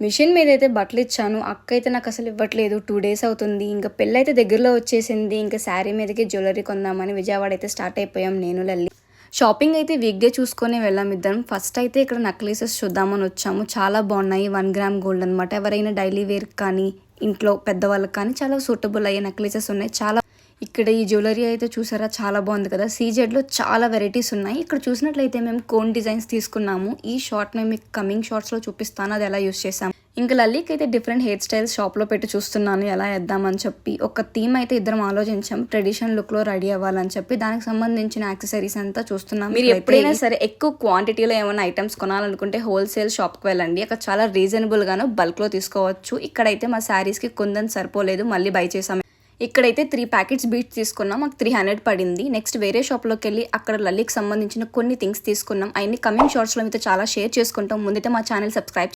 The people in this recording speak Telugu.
మిషన్ మీద అయితే బట్టలు ఇచ్చాను. అక్క అయితే నాకు అసలు ఇవ్వట్లేదు. 2 డేస్ అవుతుంది. ఇంకా పెళ్ళైతే దగ్గరలో వచ్చేసింది. ఇంకా శారీ మీదకి జ్యువెలరీ కొందామని విజయవాడ అయితే స్టార్ట్ అయిపోయాం నేను లల్లి. షాపింగ్ అయితే వీక్‌డే చూసుకొని వెళ్ళాం ఇద్దరం. ఫస్ట్ అయితే ఇక్కడ నెక్లెసెస్ చూద్దామని వచ్చాము. చాలా బాగున్నాయి. 1 గ్రామ్ గోల్డ్ అనమాట. ఎవరైనా డైలీ వేర్ కానీ ఇంట్లో పెద్దవాళ్ళకి కానీ చాలా సూటబుల్ అయ్యే నెక్లెసెస్ ఉన్నాయి. చాలా ఇక్కడ ఈ జ్యువెలరీ అయితే చూసారా చాలా బాగుంది కదా. సీజెడ్లో చాలా వెరైటీస్ ఉన్నాయి. ఇక్కడ చూసినట్లయితే మేము కోన్ డిజైన్స్ తీసుకున్నాము. ఈ షార్ట్ నేను మీకు కమింగ్ షార్ట్స్లో చూపిస్తాను అది ఎలా యూస్ చేసాము. ఇంకా లల్లీకి అయితే డిఫరెంట్ హెయిర్ స్టైల్స్ షాప్లో పెట్టి చూస్తున్నాను ఎలా వేద్దామని చెప్పి. ఒక థీమ్ అయితే ఇద్దరం ఆలోచించాం. ట్రెడిషనల్ లుక్లో రెడీ అవ్వాలని చెప్పి దానికి సంబంధించిన యాక్సెసరీస్ అంతా చూస్తున్నాం. మీరు ఎప్పుడైనా సరే ఎక్కువ క్వాంటిటీలో ఏమైనా ఐటమ్స్ కొనాలనుకుంటే హోల్సేల్ షాప్కి వెళ్ళండి. అక్కడ చాలా రీజనబుల్గాను బల్క్లో తీసుకోవచ్చు. ఇక్కడైతే మా శారీస్కి కుందన్ సరిపోలేదు, మళ్ళీ బై చేసాం. ఇక్కడైతే 3 ప్యాకెట్స్ బీట్స్ తీసుకున్నాం. మాకు 300 పడింది. నెక్స్ట్ వేరే షాప్లోకి వెళ్ళి అక్కడ లల్లీకి సంబంధించిన కొన్ని థింగ్స్ తీసుకున్నాం. అవన్నీ కమింగ్ షార్ట్స్లో మీతో చాలా షేర్ చేసుకుంటాం. ముందైతే మా ఛానల్ సబ్స్క్రైబ్